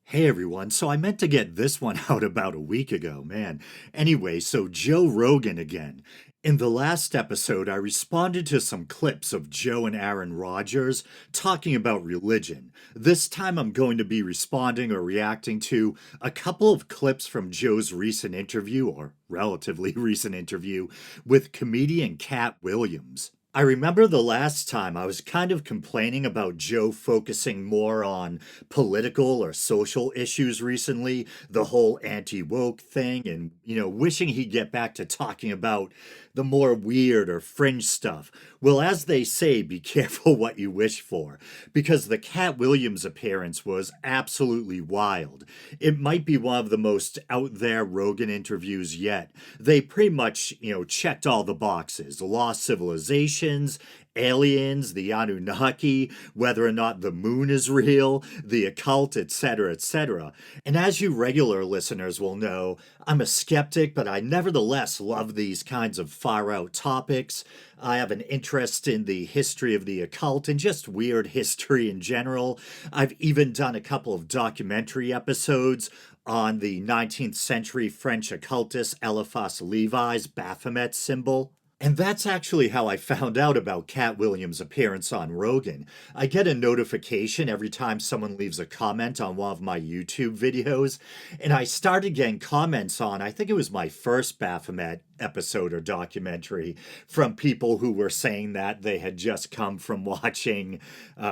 Hey everyone, so I meant to get this one out about a week ago, man. Anyway, so Joe Rogan again. In the last episode, I responded to some clips of Joe and Aaron Rodgers talking about religion. This time I'm going to be responding or reacting to a couple of clips from Joe's recent interview, or relatively recent interview, with comedian Katt Williams. I remember the last time I was kind of complaining about Joe focusing more on political or social issues recently, the whole anti woke thing, and, wishing he'd get back to talking about the more weird or fringe stuff. Well, as they say, be careful what you wish for, because the Katt Williams appearance was absolutely wild. It might be one of the most out there Rogan interviews yet. They pretty much, checked all the boxes: lost civilizations, aliens, the Anunnaki, whether or not the moon is real, the occult, etc., etc. And as you regular listeners will know, I'm a skeptic, but I nevertheless love these kinds of far out topics. I have an interest in the history of the occult and just weird history in general. I've even done a couple of documentary episodes on the 19th century French occultist Eliphas Levi's Baphomet symbol. And that's actually how I found out about Katt Williams' appearance on Rogan. I get a notification every time someone leaves a comment on one of my YouTube videos, and I started getting comments on, I think it was my first Baphomet episode or documentary, from people who were saying that they had just come from watching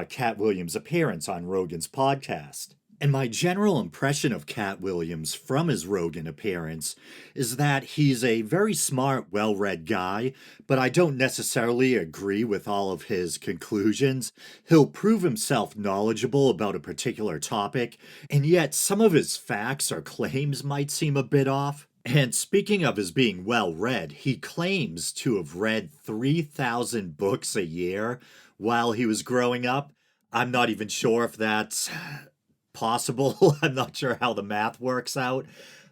Katt Williams' appearance on Rogan's podcast. And my general impression of Katt Williams from his Rogan appearance is that he's a very smart, well read guy, but I don't necessarily agree with all of his conclusions. He'll prove himself knowledgeable about a particular topic, and yet some of his facts or claims might seem a bit off. And speaking of his being well read, he claims to have read 3,000 books a year while he was growing up. I'm not even sure if that's possible. I'm not sure how the math works out,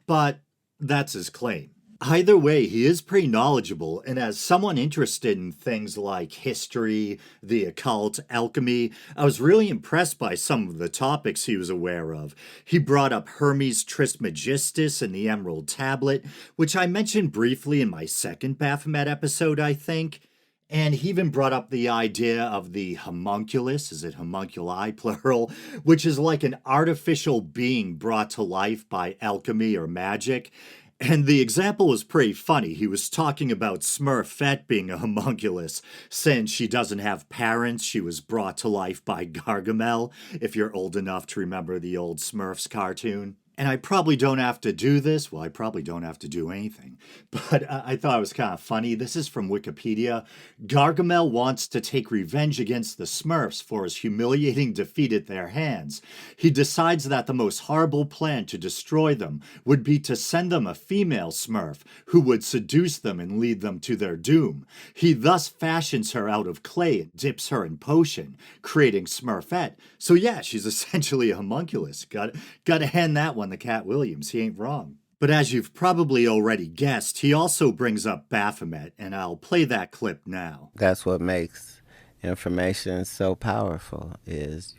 but that's his claim. Either way, he is pretty knowledgeable, and as someone interested in things like history, the occult, alchemy, I was really impressed by some of the topics he was aware of. He brought up Hermes Trismegistus and the Emerald Tablet, which I mentioned briefly in my second Baphomet episode, I think. And he even brought up the idea of the homunculus, is it homunculi, plural, which is like an artificial being brought to life by alchemy or magic. And the example was pretty funny. He was talking about Smurfette being a homunculus, since she doesn't have parents. She was brought to life by Gargamel, if you're old enough to remember the old Smurfs cartoon. And I probably don't have to do this. Well, I probably don't have to do anything. But I thought it was kind of funny. This is from Wikipedia. Gargamel wants to take revenge against the Smurfs for his humiliating defeat at their hands. He decides that the most horrible plan to destroy them would be to send them a female Smurf who would seduce them and lead them to their doom. He thus fashions her out of clay and dips her in potion, creating Smurfette. So yeah, she's essentially a homunculus. Gotta hand that one to Katt Williams. He ain't wrong. But as you've probably already guessed, he also brings up Baphomet, and I'll play that clip now. That's what makes information so powerful is,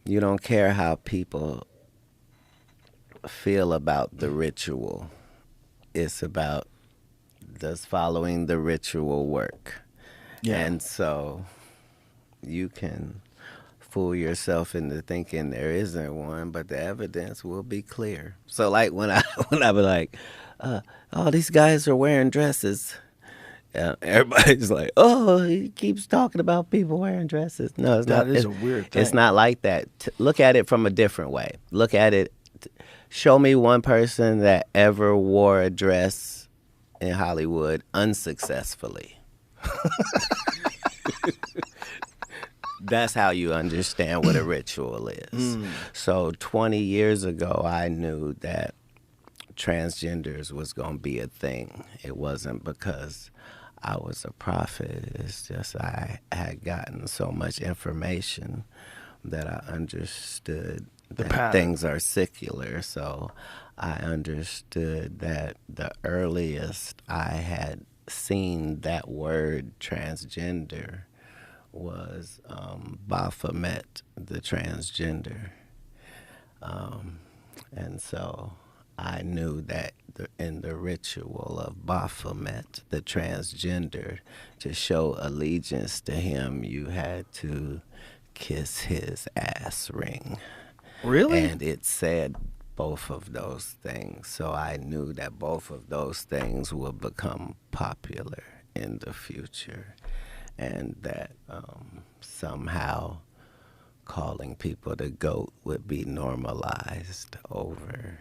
you don't care how people feel about the ritual. It's about does following the ritual work. Yeah. And so you can fool yourself into thinking there isn't one, but the evidence will be clear. So like when I be like, oh, these guys are wearing dresses. Everybody's like, oh, he keeps talking about people wearing dresses. No, it's not. That is a weird thing. It's not like that. Look at it from a different way. Look at it. Show me one person that ever wore a dress in Hollywood unsuccessfully. That's how you understand what a ritual is. So 20 years ago, I knew that transgenders was going to be a thing. It wasn't because I was a prophet. It's just I had gotten so much information that I understood that things are secular. So I understood that the earliest I had seen that word transgender was Baphomet, the transgender. And so I knew that in the ritual of Baphomet, the transgender, to show allegiance to him, you had to kiss his ass ring. Really? And it said both of those things. So I knew that both of those things will become popular in the future. And that somehow calling people the goat would be normalized over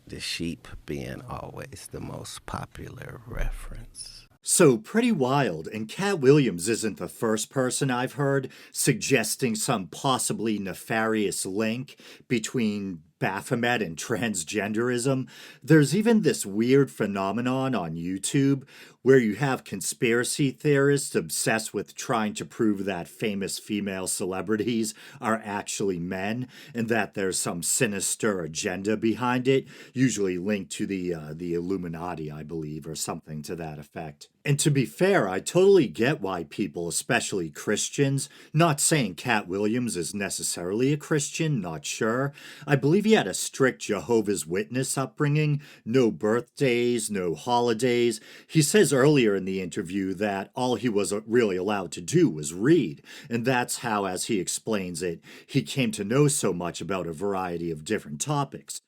the sheep being always the most popular reference. So pretty wild, and Katt Williams isn't the first person I've heard suggesting some possibly nefarious link between Baphomet and transgenderism. There's even this weird phenomenon on YouTube where you have conspiracy theorists obsessed with trying to prove that famous female celebrities are actually men and that there's some sinister agenda behind it, usually linked to the Illuminati, I believe, or something to that effect. And to be fair, I totally get why people, especially Christians, not saying Katt Williams is necessarily a Christian, not sure. I believe he had a strict Jehovah's Witness upbringing, no birthdays, no holidays. He says earlier in the interview that all he was really allowed to do was read, and that's how, as he explains it, he came to know so much about a variety of different topics.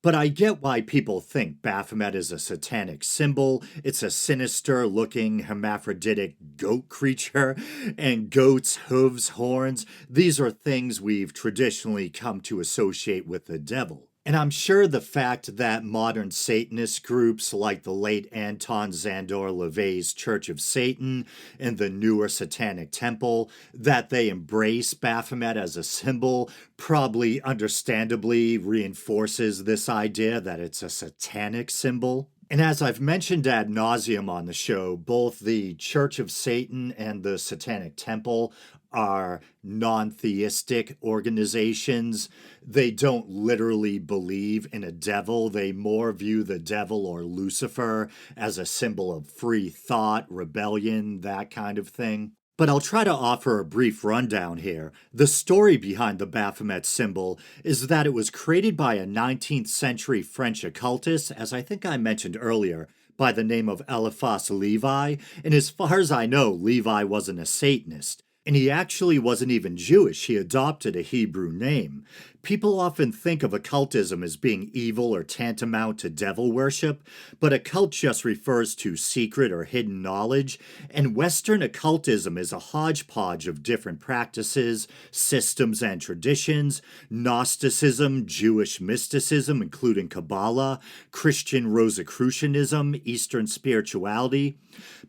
But I get why people think Baphomet is a satanic symbol. It's a sinister looking hermaphroditic goat creature, and goats, hooves, horns, these are things we've traditionally come to associate with the devil. And I'm sure the fact that modern Satanist groups like the late Anton Szandor LaVey's Church of Satan and the newer Satanic Temple, that they embrace Baphomet as a symbol, probably understandably reinforces this idea that it's a satanic symbol. And as I've mentioned ad nauseum on the show, both the Church of Satan and the Satanic Temple are non theistic organizations. They don't literally believe in a devil. They more view the devil or Lucifer as a symbol of free thought, rebellion, that kind of thing. But I'll try to offer a brief rundown here. The story behind the Baphomet symbol is that it was created by a 19th century French occultist, as I think I mentioned earlier, by the name of Eliphas Levi, and as far as I know, Levi wasn't a Satanist. And he actually wasn't even Jewish, he adopted a Hebrew name. People often think of occultism as being evil or tantamount to devil worship, but occult just refers to secret or hidden knowledge, and Western occultism is a hodgepodge of different practices, systems, and traditions: Gnosticism, Jewish mysticism, including Kabbalah, Christian Rosicrucianism, Eastern spirituality.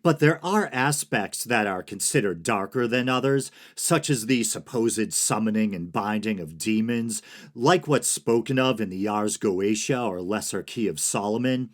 But there are aspects that are considered darker than others, such as the supposed summoning and binding of demons, like what's spoken of in the Ars Goetia or Lesser Key of Solomon.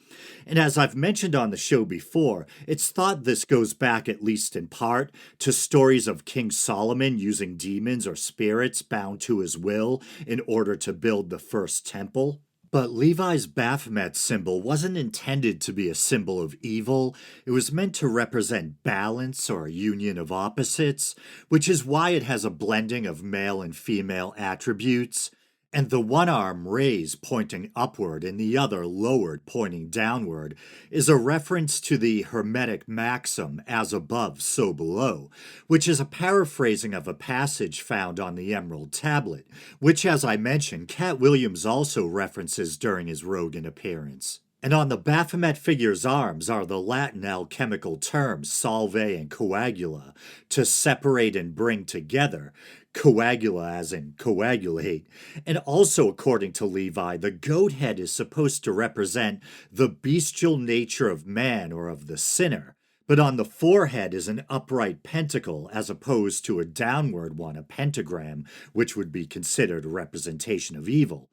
And as I've mentioned on the show before, it's thought this goes back, at least in part, to stories of King Solomon using demons or spirits bound to his will in order to build the first temple. But Levi's Baphomet symbol wasn't intended to be a symbol of evil. It was meant to represent balance or a union of opposites, which is why it has a blending of male and female attributes. And the one arm raised pointing upward and the other lowered pointing downward is a reference to the Hermetic maxim, as above, so below, which is a paraphrasing of a passage found on the Emerald Tablet, which, as I mentioned, Katt Williams also references during his Rogan appearance. And on the Baphomet figure's arms are the Latin alchemical terms solve and coagula, to separate and bring together, coagula as in coagulate. And also, according to Levi, the goat head is supposed to represent the bestial nature of man or of the sinner. But on the forehead is an upright pentacle as opposed to a downward one, a pentagram, which would be considered a representation of evil.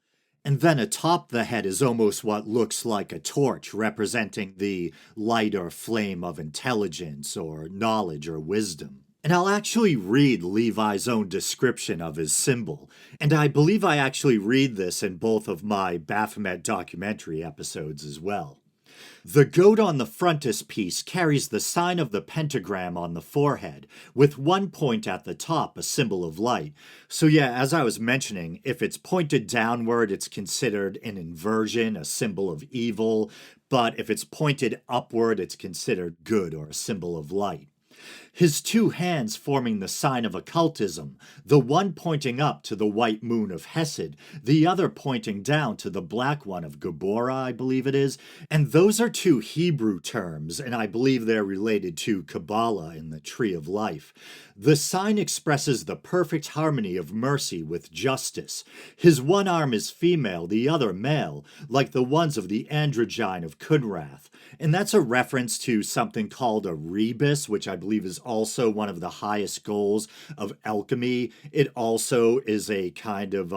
And then atop the head is almost what looks like a torch representing the light or flame of intelligence or knowledge or wisdom. And I'll actually read Levi's own description of his symbol. And I believe I actually read this in both of my Baphomet documentary episodes as well. The goat on the frontispiece carries the sign of the pentagram on the forehead, with one point at the top, a symbol of light. So yeah, as I was mentioning, if it's pointed downward, it's considered an inversion, a symbol of evil, but if it's pointed upward, it's considered good or a symbol of light. His two hands forming the sign of occultism, the one pointing up to the white moon of Hesed, the other pointing down to the black one of Gabora, I believe it is. And those are two Hebrew terms, and I believe they're related to Kabbalah in the Tree of Life. The sign expresses the perfect harmony of mercy with justice. His one arm is female, the other male, like the ones of the androgyne of Kunrath. And that's a reference to something called a rebus, which I believe is also one of the highest goals of alchemy. It also is a kind of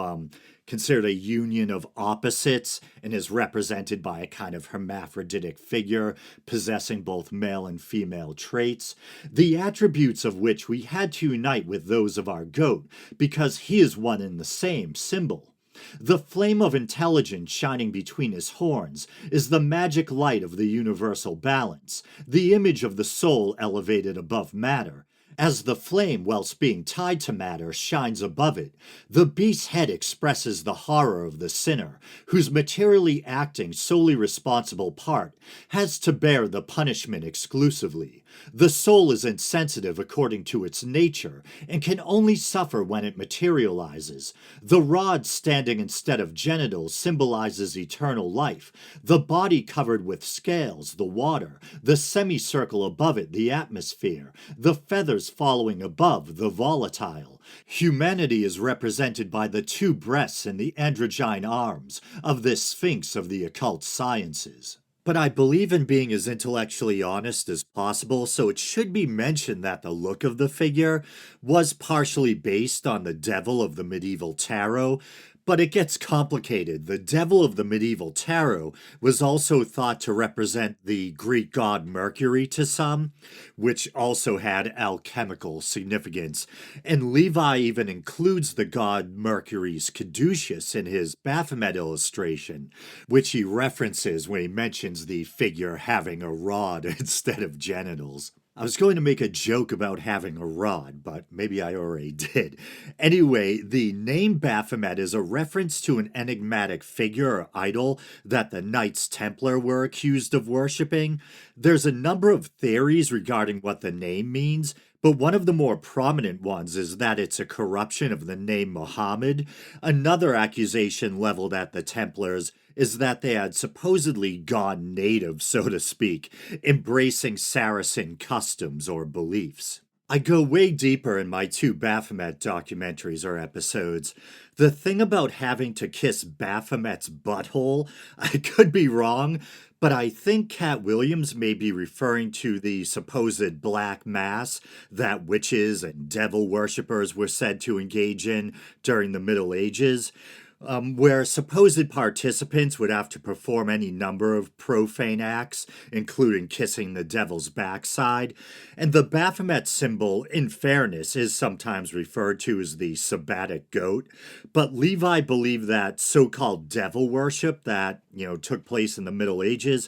considered a union of opposites and is represented by a kind of hermaphroditic figure possessing both male and female traits, the attributes of which we had to unite with those of our goat because he is one and the same symbol. The flame of intelligence shining between his horns is the magic light of the universal balance, the image of the soul elevated above matter. As the flame, whilst being tied to matter, shines above it, the beast's head expresses the horror of the sinner, whose materially acting, solely responsible part has to bear the punishment exclusively. The soul is insensitive according to its nature, and can only suffer when it materializes. The rod standing instead of genitals symbolizes eternal life, the body covered with scales, the water, the semicircle above it, the atmosphere, the feathers following above, the volatile. Humanity is represented by the two breasts and the androgyne arms of this sphinx of the occult sciences. But I believe in being as intellectually honest as possible, so it should be mentioned that the look of the figure was partially based on the devil of the medieval tarot. But it gets complicated. The devil of the medieval tarot was also thought to represent the Greek god Mercury to some, which also had alchemical significance. And Levi even includes the god Mercury's caduceus in his Baphomet illustration, which he references when he mentions the figure having a rod instead of genitals. I was going to make a joke about having a rod, but maybe I already did. Anyway, the name Baphomet is a reference to an enigmatic figure or idol that the Knights Templar were accused of worshipping. There's a number of theories regarding what the name means, but one of the more prominent ones is that it's a corruption of the name Muhammad. Another accusation leveled at the Templars is that they had supposedly gone native, so to speak, embracing Saracen customs or beliefs. I go way deeper in my two Baphomet documentaries or episodes. The thing about having to kiss Baphomet's butthole, I could be wrong, but I think Katt Williams may be referring to the supposed black mass that witches and devil worshippers were said to engage in during the Middle Ages, where supposed participants would have to perform any number of profane acts, including kissing the devil's backside. And the Baphomet symbol, in fairness, is sometimes referred to as the sabbatic goat. But Levi believed that so-called devil worship that, took place in the Middle Ages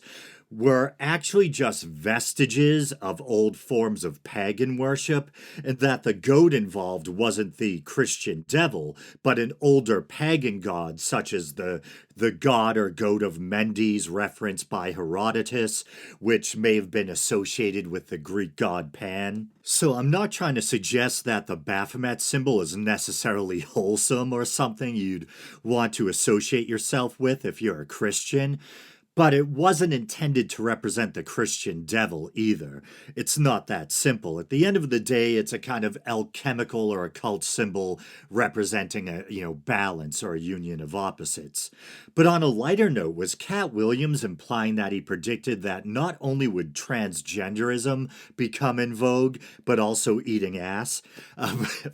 were actually just vestiges of old forms of pagan worship, and that the goat involved wasn't the Christian devil, but an older pagan god such as the god or goat of Mendes referenced by Herodotus, which may have been associated with the Greek god Pan. So I'm not trying to suggest that the Baphomet symbol is necessarily wholesome or something you'd want to associate yourself with if you're a Christian. But it wasn't intended to represent the Christian devil either. It's not that simple. At the end of the day, it's a kind of alchemical or occult symbol representing a, balance or a union of opposites. But on a lighter note, was Katt Williams implying that he predicted that not only would transgenderism become in vogue, but also eating ass?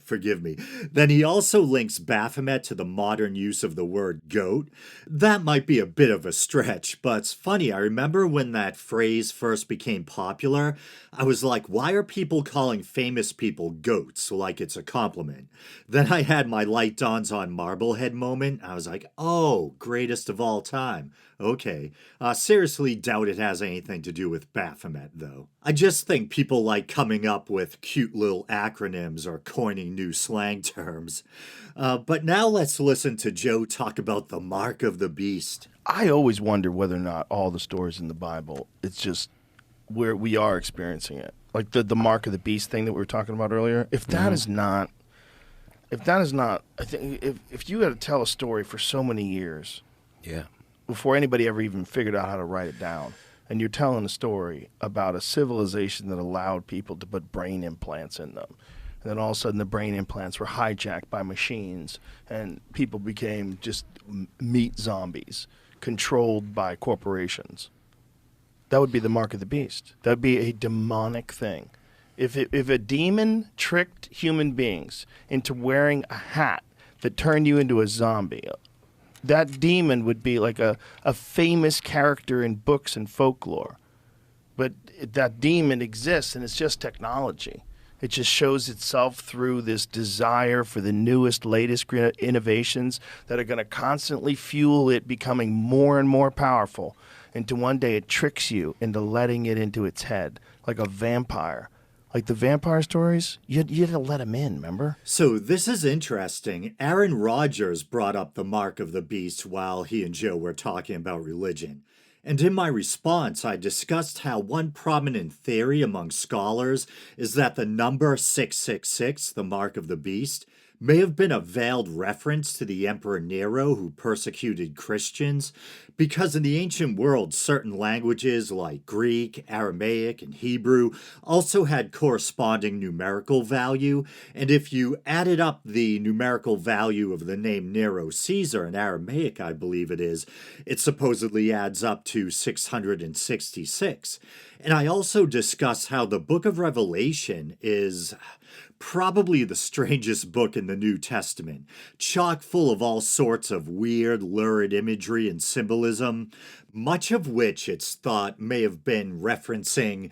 Forgive me. Then he also links Baphomet to the modern use of the word goat. That might be a bit of a stretch, but it's funny. I remember when that phrase first became popular, I was like, why are people calling famous people goats like it's a compliment? Then I had my light dawns on Marblehead moment. I was like, oh, greatest of all time. Okay. Seriously doubt it has anything to do with Baphomet, though. I just think people like coming up with cute little acronyms or coining new slang terms. But now let's listen to Joe talk about the mark of the beast. I always wonder whether or not all the stories in the Bible, it's just where we are experiencing it. Like the mark of the beast thing that we were talking about earlier. If that is not, I think if you had to tell a story for so many years, Yeah. before anybody ever even figured out how to write it down, and you're telling a story about a civilization that allowed people to put brain implants in them, and then all of a sudden the brain implants were hijacked by machines, and people became just meat zombies, controlled by corporations. That would be the mark of the beast. That would be a demonic thing. If a demon tricked human beings into wearing a hat that turned you into a zombie, that demon would be like a famous character in books and folklore. But that demon exists, and it's just technology. It just shows itself through this desire for the newest, latest innovations that are going to constantly fuel it becoming more and more powerful until one day it tricks you into letting it into its head, like a vampire. Like the vampire stories, you had to let him in, remember? So this is interesting. Aaron Rodgers brought up the mark of the beast while he and Joe were talking about religion. And in my response, I discussed how one prominent theory among scholars is that the number 666, the mark of the beast, may have been a veiled reference to the Emperor Nero who persecuted Christians, because in the ancient world, certain languages like Greek, Aramaic, and Hebrew also had corresponding numerical value, and if you added up the numerical value of the name Nero Caesar in Aramaic, I believe it supposedly adds up to 666. And I also discuss how the book of Revelation is probably the strangest book in the New Testament, chock full of all sorts of weird, lurid imagery and symbolism, much of which it's thought may have been referencing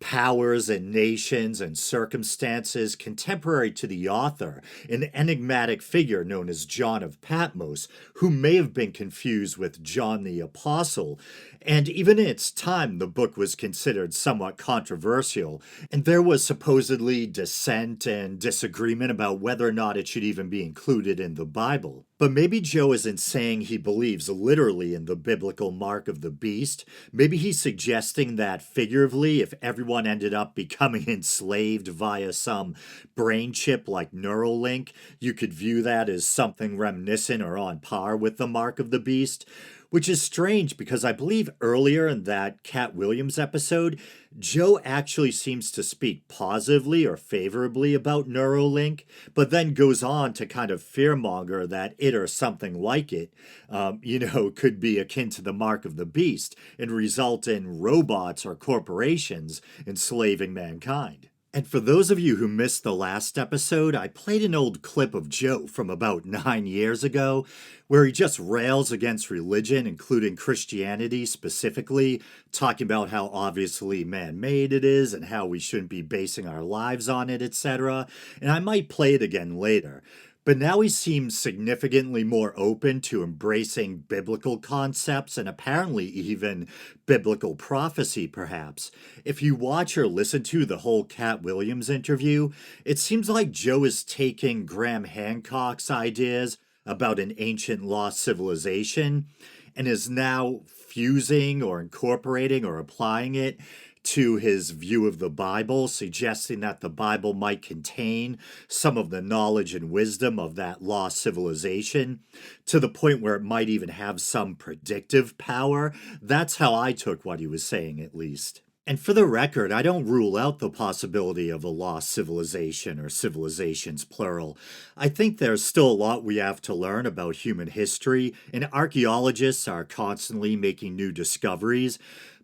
powers and nations and circumstances contemporary to the author, an enigmatic figure known as John of Patmos, who may have been confused with John the Apostle. And even in its time, the book was considered somewhat controversial, and there was supposedly dissent and disagreement about whether or not it should even be included in the Bible. But maybe Joe isn't saying he believes literally in the biblical mark of the beast. Maybe he's suggesting that figuratively, if everyone ended up becoming enslaved via some brain chip like Neuralink, you could view that as something reminiscent or on par with the mark of the beast. Which is strange because I believe earlier in that Katt Williams episode, Joe actually seems to speak positively or favorably about Neuralink, but then goes on to kind of fearmonger that it or something like it, could be akin to the mark of the beast and result in robots or corporations enslaving mankind. And for those of you who missed the last episode, I played an old clip of Joe from about 9 years ago where he just rails against religion, including Christianity specifically, talking about how obviously man-made it is and how we shouldn't be basing our lives on it, etc. And I might play it again later. But now he seems significantly more open to embracing biblical concepts and apparently even biblical prophecy, perhaps. If you watch or listen to the whole Katt Williams interview, it seems like Joe is taking Graham Hancock's ideas about an ancient lost civilization and is now fusing or incorporating or applying it to his view of the Bible, suggesting that the Bible might contain some of the knowledge and wisdom of that lost civilization, to the point where it might even have some predictive power. That's how I took what he was saying, at least. And for the record, I don't rule out the possibility of a lost civilization or civilizations plural. I think there's still a lot we have to learn about human history, and archaeologists are constantly making new discoveries.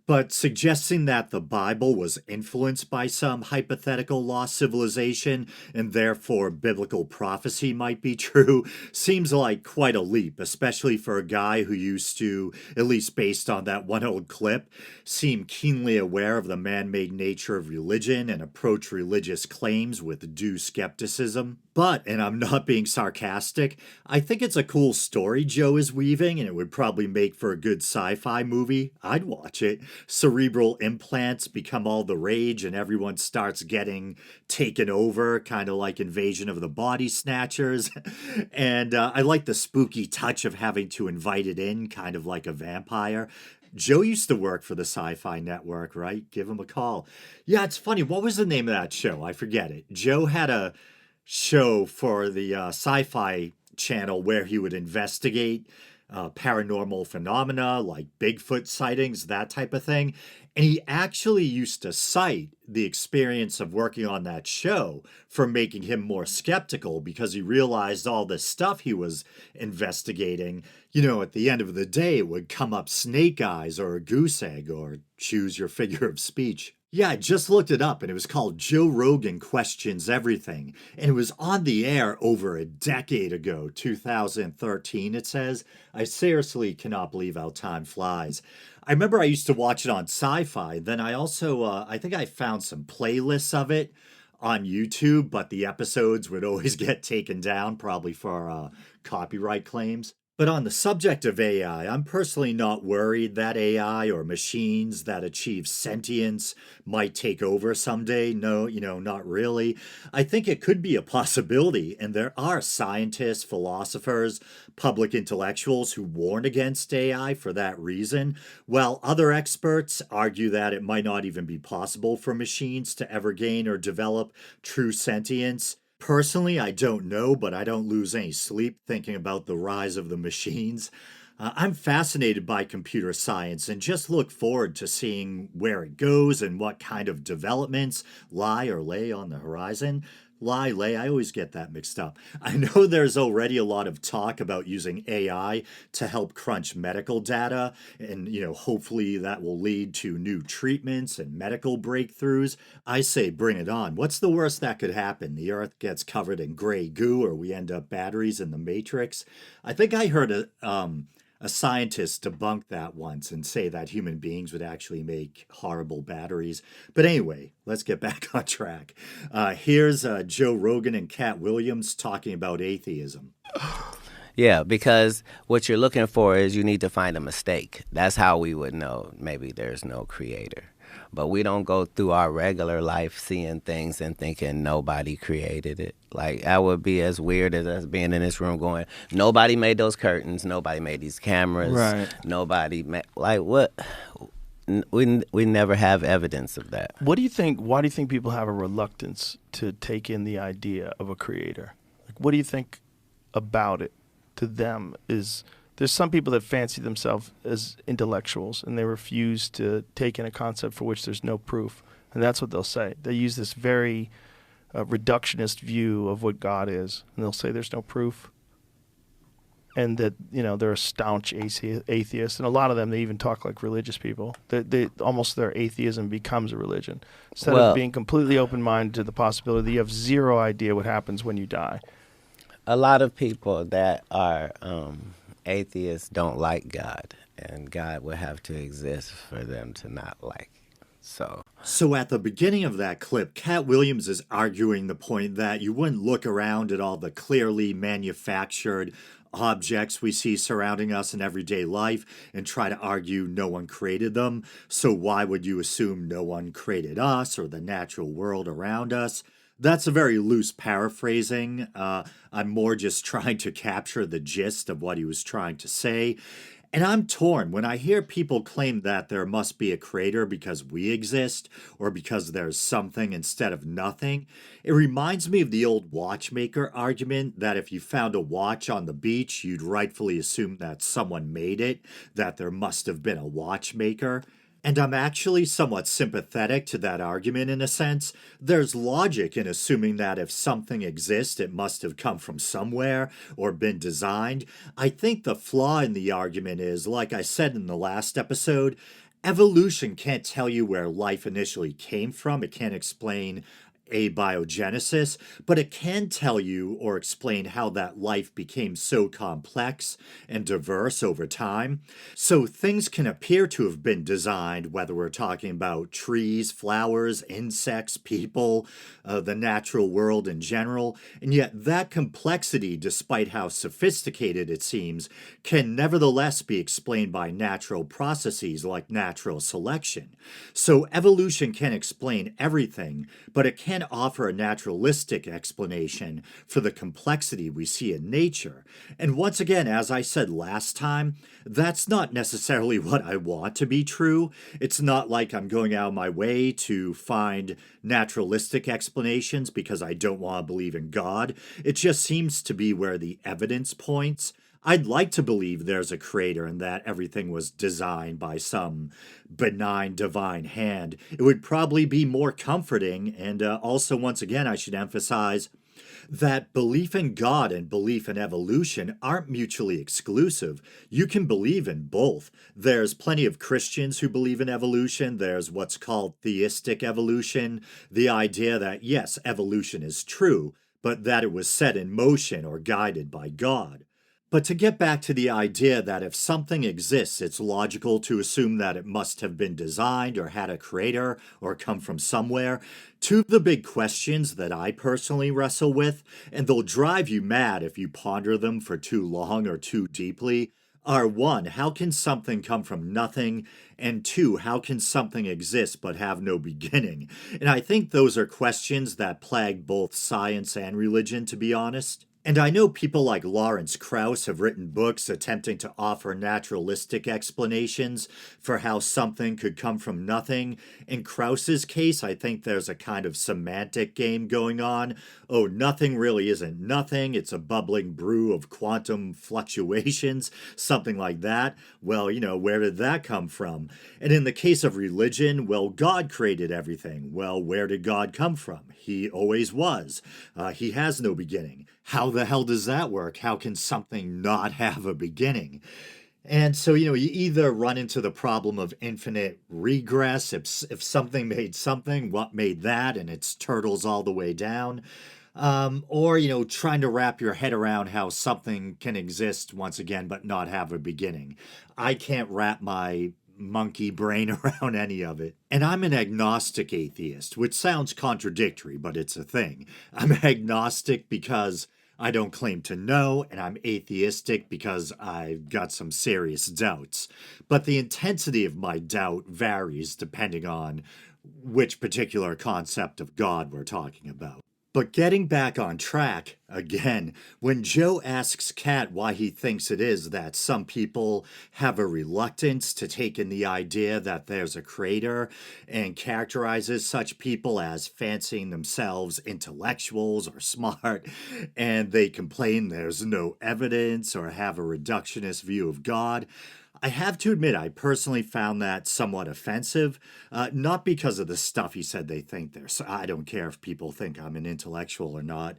but suggesting that the Bible was influenced by some hypothetical lost civilization and therefore biblical prophecy might be true seems like quite a leap, especially for a guy who used to, at least based on that one old clip, seem keenly aware of the man made nature of religion and approach religious claims with due skepticism. But, and I'm not being sarcastic, I think it's a cool story Joe is weaving, and it would probably make for a good sci fi movie. I'd watch it. Cerebral implants become all the rage, and everyone starts getting taken over, kind of like Invasion of the Body Snatchers. And I like the spooky touch of having to invite it in, kind of like a vampire. Joe used to work for the Sci Fi Network, right? Give him a call. Yeah, it's funny. What was the name of that show? I forget it. Joe had a show for the Sci-Fi Channel where he would investigate paranormal phenomena like Bigfoot sightings, that type of thing. And he actually used to cite the experience of working on that show for making him more skeptical because he realized all this stuff he was investigating, at the end of the day, it would come up snake eyes or a goose egg or choose your figure of speech. Yeah, I just looked it up and it was called Joe Rogan Questions Everything. And it was on the air over a decade ago, 2013, it says. I seriously cannot believe how time flies. I remember I used to watch it on Sci Fi. Then I also, I think I found some playlists of it on YouTube, but the episodes would always get taken down, probably for copyright claims. But on the subject of AI, I'm personally not worried that AI or machines that achieve sentience might take over someday. No, not really. I think it could be a possibility, and there are scientists, philosophers, public intellectuals who warn against AI for that reason, while other experts argue that it might not even be possible for machines to ever gain or develop true sentience. Personally, I don't know, but I don't lose any sleep thinking about the rise of the machines. I'm fascinated by computer science and just look forward to seeing where it goes and what kind of developments lie or lay on the horizon. Lay, I always get that mixed up. I know there's already a lot of talk about using AI to help crunch medical data, and hopefully that will lead to new treatments and medical breakthroughs. I say bring it on. What's the worst that could happen? The earth gets covered in gray goo or we end up batteries in the matrix? I think I heard a scientist debunk that once and say that human beings would actually make horrible batteries. But anyway, let's get back on track. Here's Joe Rogan and Katt Williams talking about atheism. Yeah, because what you're looking for is you need to find a mistake. That's how we would know maybe there's no creator. But we don't go through our regular life seeing things and thinking nobody created it. Like, that would be as weird as us being in this room going, nobody made those curtains, nobody made these cameras, Right. Nobody made, like, what? We never have evidence of that. What do you think? Why do you think people have a reluctance to take in the idea of a creator? Like, what do you think about it to them is... There's some people that fancy themselves as intellectuals, and they refuse to take in a concept for which there's no proof. And that's what they'll say. They use this very reductionist view of what God is, and they'll say there's no proof, and that they're a staunch atheist. And a lot of them, they even talk like religious people. They almost their atheism becomes a religion instead of being completely open-minded to the possibility that you have zero idea what happens when you die. A lot of people that are atheists don't like God, and God would have to exist for them to not like it. So at the beginning of that clip, Katt Williams is arguing the point that you wouldn't look around at all the clearly manufactured objects we see surrounding us in everyday life and try to argue no one created them. So why would you assume no one created us or the natural world around us? That's a very loose paraphrasing. I'm more just trying to capture the gist of what he was trying to say. And I'm torn when I hear people claim that there must be a creator because we exist or because there's something instead of nothing. It reminds me of the old watchmaker argument that if you found a watch on the beach, you'd rightfully assume that someone made it, that there must have been a watchmaker. And I'm actually somewhat sympathetic to that argument in a sense. There's logic in assuming that if something exists, it must have come from somewhere or been designed. I think the flaw in the argument is, like I said in the last episode, Evolution can't tell you where life initially came from. It can't explain abiogenesis, but it can tell you or explain how that life became so complex and diverse over time. So things can appear to have been designed, whether we're talking about trees, flowers, insects, people, the natural world in general, and yet that complexity, despite how sophisticated it seems, can nevertheless be explained by natural processes like natural selection. So evolution can explain everything, but it can offer a naturalistic explanation for the complexity we see in nature. And once again, as I said last time, that's not necessarily what I want to be true. It's not like I'm going out of my way to find naturalistic explanations because I don't want to believe in God. It just seems to be where the evidence points. I'd like to believe there's a creator and that everything was designed by some benign divine hand. It would probably be more comforting. And also, once again, I should emphasize that belief in God and belief in evolution aren't mutually exclusive. You can believe in both. There's plenty of Christians who believe in evolution. There's what's called theistic evolution, the idea that, yes, evolution is true, but that it was set in motion or guided by God. But to get back to the idea that if something exists, it's logical to assume that it must have been designed or had a creator or come from somewhere, two of the big questions that I personally wrestle with, and they'll drive you mad if you ponder them for too long or too deeply, are one, how can something come from nothing? And two, how can something exist but have no beginning? And I think those are questions that plague both science and religion, to be honest. And I know people like Lawrence Krauss have written books attempting to offer naturalistic explanations for how something could come from nothing. In Krauss's case, I think there's a kind of semantic game going on. Oh, nothing really isn't nothing. It's a bubbling brew of quantum fluctuations, something like that. Well, where did that come from? And in the case of religion, well, God created everything. Well, where did God come from? He always was. He has no beginning. How the hell does that work? How can something not have a beginning? And so, you either run into the problem of infinite regress. If something made something, what made that? And it's turtles all the way down. Or, trying to wrap your head around how something can exist once again, but not have a beginning. I can't wrap my monkey brain around any of it. And I'm an agnostic atheist, which sounds contradictory, but it's a thing. I'm agnostic because I don't claim to know, and I'm atheistic because I've got some serious doubts. But the intensity of my doubt varies depending on which particular concept of God we're talking about. But getting back on track, again, when Joe asks Katt why he thinks it is that some people have a reluctance to take in the idea that there's a creator and characterizes such people as fancying themselves intellectuals or smart, and they complain there's no evidence or have a reductionist view of God, I have to admit, I personally found that somewhat offensive, not because of the stuff he said they think there. So I don't care if people think I'm an intellectual or not.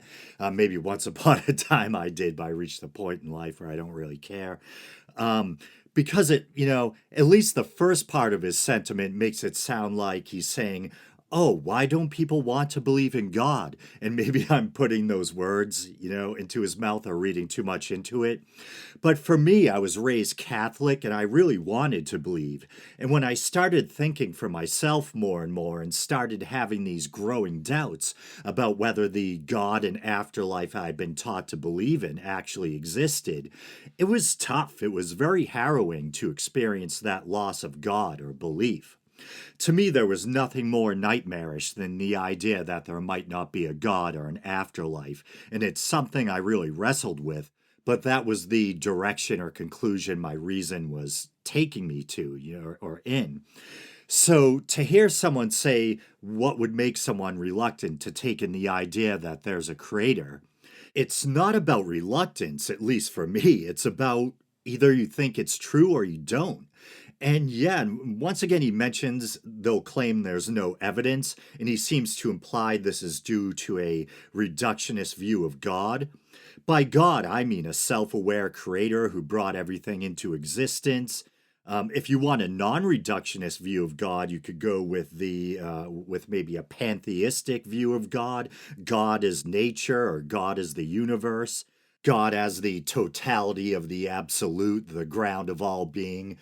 Maybe once upon a time I did, but I reached the point in life where I don't really care. Because at least the first part of his sentiment makes it sound like he's saying, oh, why don't people want to believe in God? And maybe I'm putting those words, into his mouth or reading too much into it. But for me, I was raised Catholic and I really wanted to believe. And when I started thinking for myself more and more and started having these growing doubts about whether the God and afterlife I'd been taught to believe in actually existed, it was tough. It was very harrowing to experience that loss of God or belief. To me, there was nothing more nightmarish than the idea that there might not be a God or an afterlife, and it's something I really wrestled with, but that was the direction or conclusion my reason was taking me to, or in. So to hear someone say what would make someone reluctant to take in the idea that there's a creator, it's not about reluctance, at least for me. It's about either you think it's true or you don't. And yeah, once again, he mentions they'll claim there's no evidence, and he seems to imply this is due to a reductionist view of God. By God, I mean a self-aware creator who brought everything into existence. If you want a non-reductionist view of God, you could go with with maybe a pantheistic view of God. God is nature, or God is the universe. God as the totality of the absolute, the ground of all being.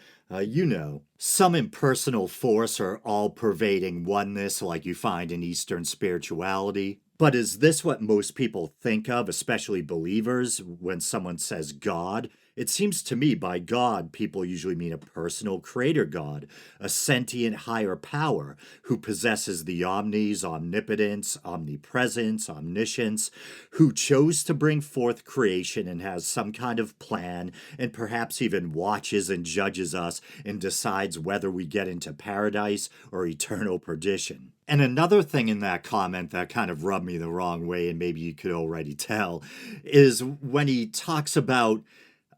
Some impersonal force or all-pervading oneness like you find in Eastern spirituality. But is this what most people think of, especially believers, when someone says God? It seems to me by God, people usually mean a personal creator God, a sentient higher power who possesses the omnis, omnipotence, omnipresence, omniscience, who chose to bring forth creation and has some kind of plan, and perhaps even watches and judges us and decides whether we get into paradise or eternal perdition. And another thing in that comment that kind of rubbed me the wrong way, and maybe you could already tell, is when he talks about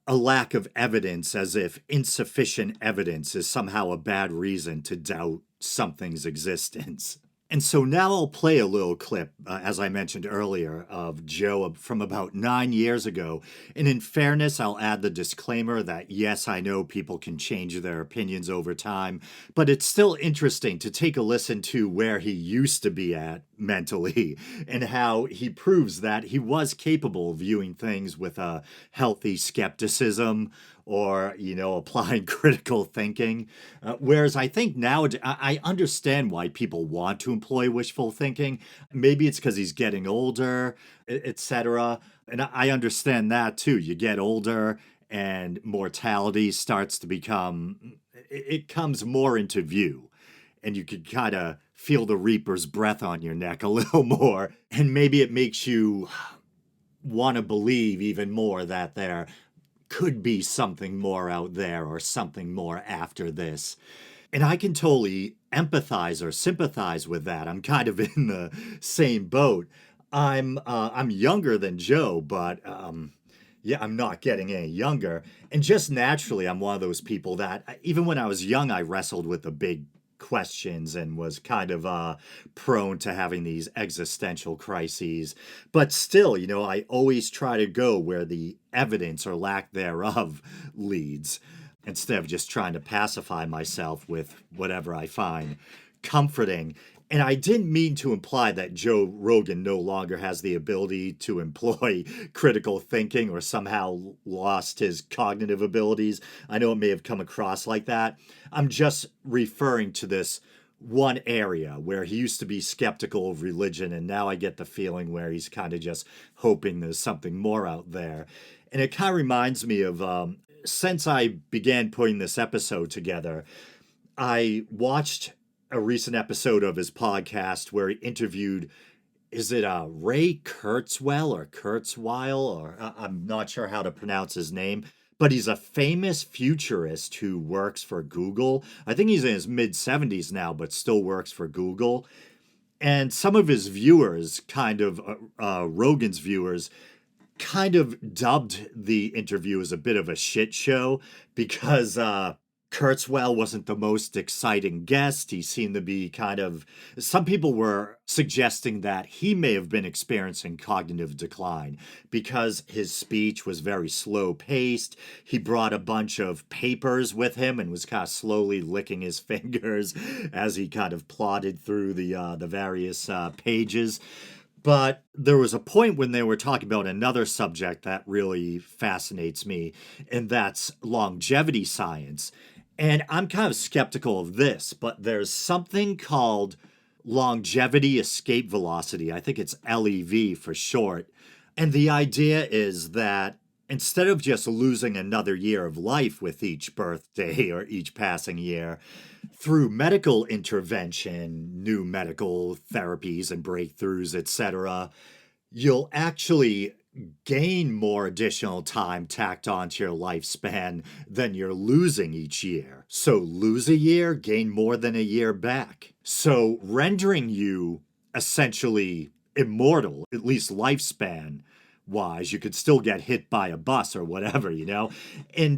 a lack of evidence, as if insufficient evidence is somehow a bad reason to doubt something's existence. And so now I'll play a little clip, as I mentioned earlier, of Joe from about 9 years ago. And in fairness, I'll add the disclaimer that yes, I know people can change their opinions over time, but it's still interesting to take a listen to where he used to be at mentally and how he proves that he was capable of viewing things with a healthy skepticism, or applying critical thinking. Whereas I think now I understand why people want to employ wishful thinking. Maybe it's because he's getting older, etc. And I understand that too. You get older and mortality starts to become, it comes more into view. And you can kind of feel the reaper's breath on your neck a little more. And maybe it makes you want to believe even more that there could be something more out there or something more after this. And I can totally empathize or sympathize with that. I'm kind of in the same boat. I'm younger than Joe, but yeah, I'm not getting any younger. And just naturally, I'm one of those people that even when I was young, I wrestled with the big questions and was kind of prone to having these existential crises. But still, I always try to go where the evidence or lack thereof leads, instead of just trying to pacify myself with whatever I find comforting. And I didn't mean to imply that Joe Rogan no longer has the ability to employ critical thinking or somehow lost his cognitive abilities. I know it may have come across like that. I'm just referring to this one area where he used to be skeptical of religion, and now I get the feeling where he's kind of just hoping there's something more out there. And it kind of reminds me of since I began putting this episode together, I watched a recent episode of his podcast where he interviewed, is it Ray Kurzweil or Kurzweil, or I'm not sure how to pronounce his name, but he's a famous futurist who works for Google. I think he's in his mid-70s now, but still works for Google. And some of his viewers, Rogan's viewers, kind of dubbed the interview as a bit of a shit show because Kurzweil wasn't the most exciting guest. He seemed to be some people were suggesting that he may have been experiencing cognitive decline because his speech was very slow paced. He brought a bunch of papers with him and was kind of slowly licking his fingers as he kind of plodded through the various pages. But there was a point when they were talking about another subject that really fascinates me, and that's longevity science. And I'm kind of skeptical of this, but there's something called longevity escape velocity. I think it's LEV for short. And the idea is that instead of just losing another year of life with each birthday or each passing year, through medical intervention, new medical therapies and breakthroughs, etc., you'll actually gain more additional time tacked onto your lifespan than you're losing each year. So lose a year, gain more than a year back. So rendering you essentially immortal, at least lifespan wise. You could still get hit by a bus or whatever, And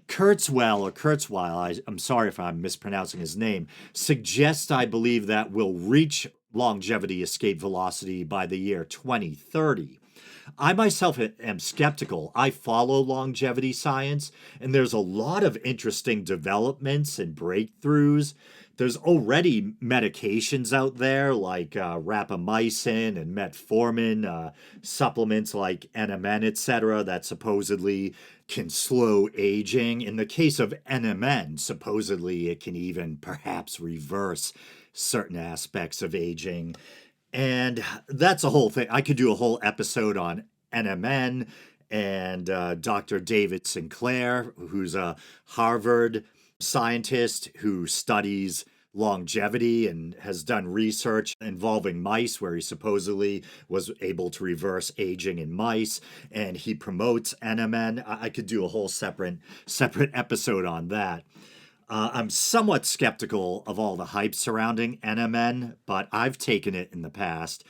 Kurzweil, I'm sorry if I'm mispronouncing his name, suggests, I believe, that we'll reach longevity escape velocity by the year 2030. I myself am skeptical. I follow longevity science, and there's a lot of interesting developments and breakthroughs. There's already medications out there like rapamycin and metformin, supplements like NMN, etc., that supposedly can slow aging. In the case of NMN, supposedly it can even perhaps reverse certain aspects of aging. And that's a whole thing. I could do a whole episode on NMN and Dr. David Sinclair, who's a Harvard scientist who studies longevity and has done research involving mice where he supposedly was able to reverse aging in mice, and he promotes NMN. I could do a whole separate episode on that. I'm somewhat skeptical of all the hype surrounding NMN, but I've taken it in the past.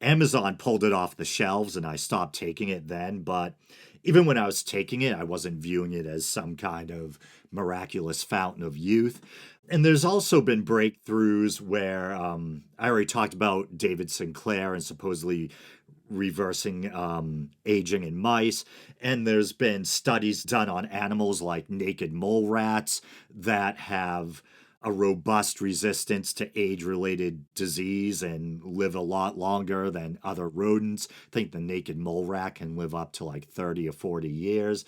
Amazon pulled it off the shelves and I stopped taking it then, but even when I was taking it, I wasn't viewing it as some kind of miraculous fountain of youth. And there's also been breakthroughs where I already talked about David Sinclair and supposedly reversing aging in mice. And there's been studies done on animals like naked mole rats that have a robust resistance to age-related disease and live a lot longer than other rodents. I think the naked mole rat can live up to like 30 or 40 years.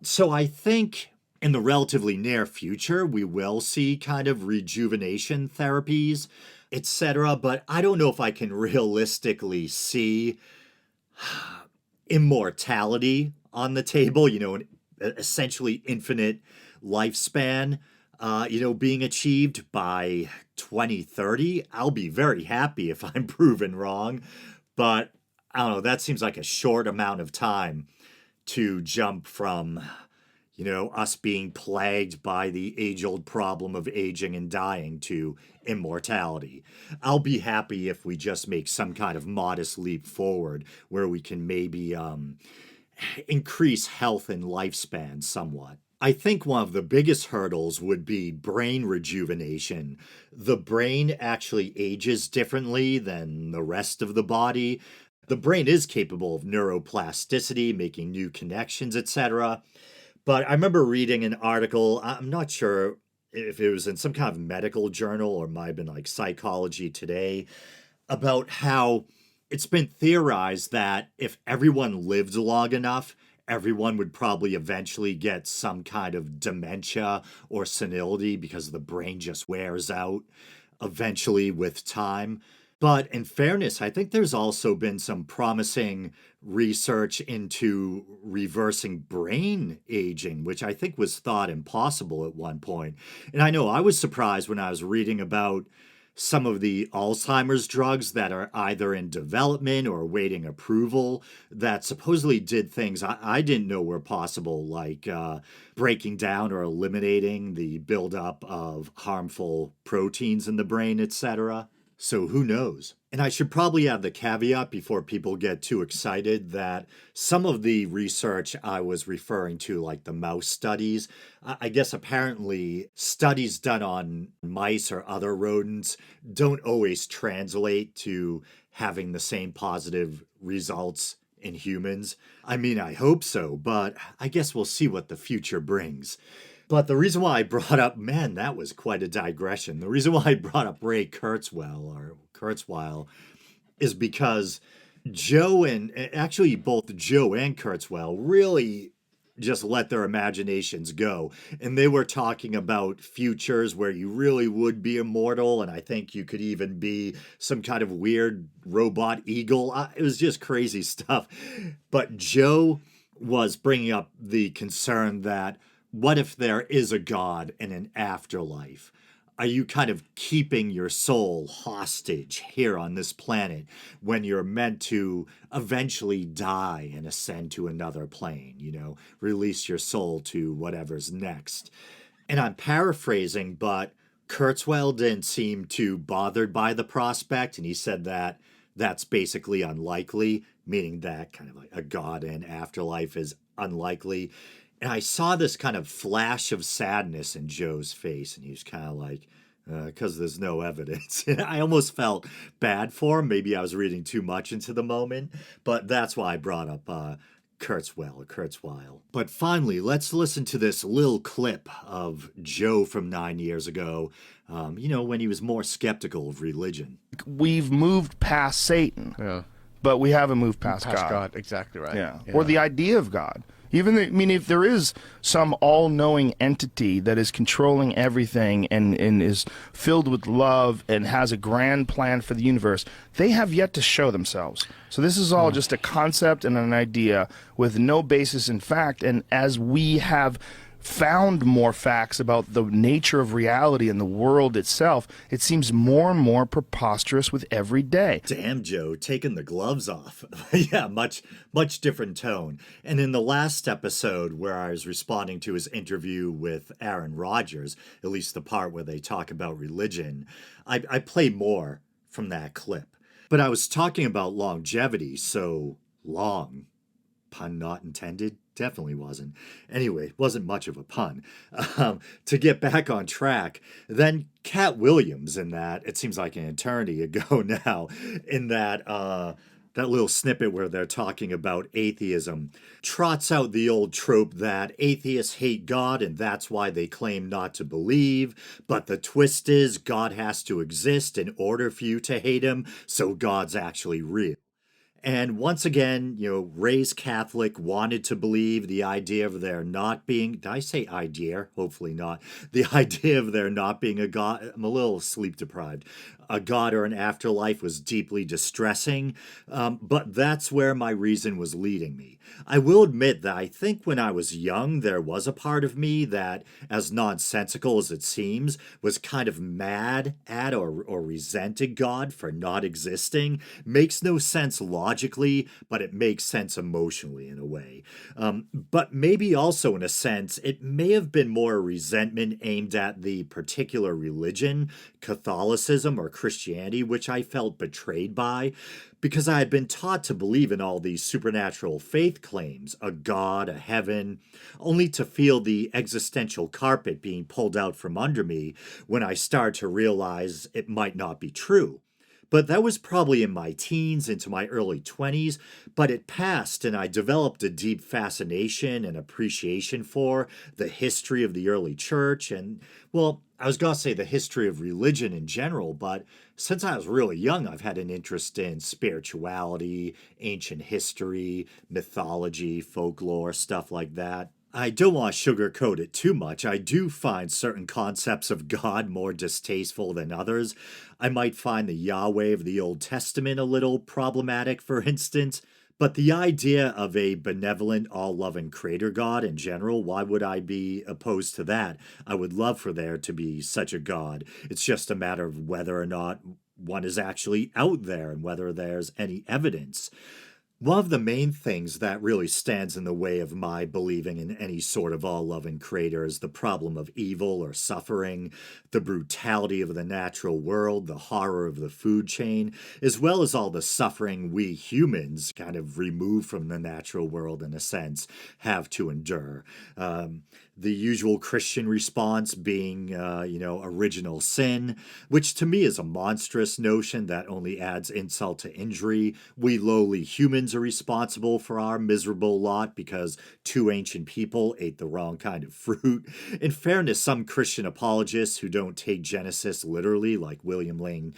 So I think in the relatively near future, we will see kind of rejuvenation therapies, etc. But I don't know if I can realistically see immortality on the table, an essentially infinite lifespan, being achieved by 2030. I'll be very happy if I'm proven wrong, but I don't know, that seems like a short amount of time to jump from, us being plagued by the age-old problem of aging and dying to immortality. I'll be happy if we just make some kind of modest leap forward where we can maybe increase health and lifespan somewhat. I think one of the biggest hurdles would be brain rejuvenation. The brain actually ages differently than the rest of the body. The brain is capable of neuroplasticity, making new connections, etc. But I remember reading an article, I'm not sure if it was in some kind of medical journal or might have been like Psychology Today, about how it's been theorized that if everyone lived long enough, everyone would probably eventually get some kind of dementia or senility because the brain just wears out eventually with time. But in fairness, I think there's also been some promising research into reversing brain aging, which I think was thought impossible at one point. And I know I was surprised when I was reading about some of the Alzheimer's drugs that are either in development or awaiting approval that supposedly did things I didn't know were possible, like breaking down or eliminating the buildup of harmful proteins in the brain, etc. So who knows? And I should probably add the caveat before people get too excited that some of the research I was referring to, like the mouse studies, I guess apparently studies done on mice or other rodents don't always translate to having the same positive results in humans. I mean, I hope so, but I guess we'll see what the future brings. But the reason why I brought up, man, that was quite a digression. The reason why I brought up Ray Kurzweil is because Joe and actually both Joe and Kurzweil really just let their imaginations go. And they were talking about futures where you really would be immortal. And I think you could even be some kind of weird robot eagle. It was just crazy stuff. But Joe was bringing up the concern that what if there is a God in an afterlife? Are you kind of keeping your soul hostage here on this planet when you're meant to eventually die and ascend to another plane, release your soul to whatever's next? And I'm paraphrasing, but Kurzweil didn't seem too bothered by the prospect, and he said that that's basically unlikely, meaning that kind of like a God in afterlife is unlikely. And I saw this kind of flash of sadness in Joe's face, and he was kind of like, because there's no evidence. I almost felt bad for him. Maybe I was reading too much into the moment, but that's why I brought up Kurzweil. But finally, let's listen to this little clip of Joe from 9 years ago, when he was more skeptical of religion. We've moved past Satan, but we haven't moved past God. Exactly right. Yeah. Or the idea of God. If there is some all-knowing entity that is controlling everything and is filled with love and has a grand plan for the universe, they have yet to show themselves. So this is all just a concept and an idea with no basis in fact. And as we have found more facts about the nature of reality and the world itself, it seems more and more preposterous with every day. Damn, Joe, taking the gloves off. Yeah, much different tone. And in the last episode where I was responding to his interview with Aaron Rodgers, at least the part where they talk about religion, I played more from that clip. But I was talking about longevity, so long. Pun not intended? Definitely wasn't. Anyway, wasn't much of a pun. To get back on track, then Katt Williams in that, it seems like an eternity ago now, in that little snippet where they're talking about atheism, trots out the old trope that atheists hate God and that's why they claim not to believe, but the twist is God has to exist in order for you to hate him, so God's actually real. And once again, raised Catholic, wanted to believe the idea of there not being, did I say idea? Hopefully not. The idea of there not being a God, I'm a little sleep deprived, a God or an afterlife was deeply distressing, but that's where my reason was leading me. I will admit that I think when I was young, there was a part of me that, as nonsensical as it seems, was kind of mad at or resented God for not existing. Makes no sense logically, but it makes sense emotionally in a way. But maybe also in a sense, it may have been more resentment aimed at the particular religion, Catholicism or Christianity, which I felt betrayed by, because I had been taught to believe in all these supernatural faith claims, a God, a heaven, only to feel the existential carpet being pulled out from under me when I started to realize it might not be true. But that was probably in my teens into my early 20s, but it passed and I developed a deep fascination and appreciation for the history of the early church and, well, I was going to say the history of religion in general, but since I was really young, I've had an interest in spirituality, ancient history, mythology, folklore, stuff like that. I don't want to sugarcoat it too much. I do find certain concepts of God more distasteful than others. I might find the Yahweh of the Old Testament a little problematic, for instance. But the idea of a benevolent, all-loving creator God in general, why would I be opposed to that? I would love for there to be such a God. It's just a matter of whether or not one is actually out there and whether there's any evidence. One of the main things that really stands in the way of my believing in any sort of all-loving creator is the problem of evil or suffering, the brutality of the natural world, the horror of the food chain, as well as all the suffering we humans, kind of removed from the natural world in a sense, have to endure. The usual Christian response being, original sin, which to me is a monstrous notion that only adds insult to injury. We lowly humans are responsible for our miserable lot because two ancient people ate the wrong kind of fruit. In fairness, some Christian apologists who don't take Genesis literally, like William Lane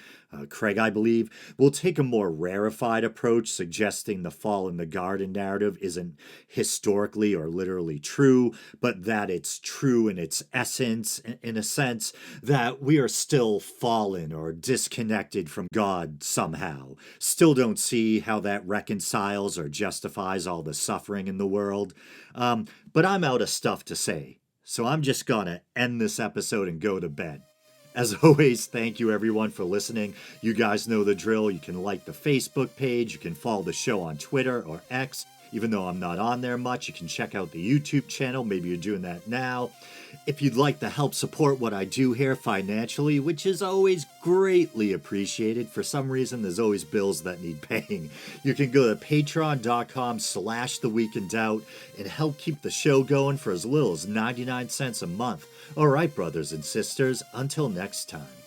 Craig, I believe, will take a more rarefied approach, suggesting the fall in the garden narrative isn't historically or literally true, but that it's true in its essence, in a sense, that we are still fallen or disconnected from God somehow. Still don't see how that reconciles or justifies all the suffering in the world. But I'm out of stuff to say, so I'm just gonna end this episode and go to bed. As always, thank you everyone for listening. You guys know the drill. You can like the Facebook page. You can follow the show on Twitter or X. Even though I'm not on there much, you can check out the YouTube channel. Maybe you're doing that now. If you'd like to help support what I do here financially, which is always greatly appreciated, for some reason there's always bills that need paying, you can go to patreon.com/theweekindoubt and help keep the show going for as little as 99 cents a month. All right, brothers and sisters, until next time.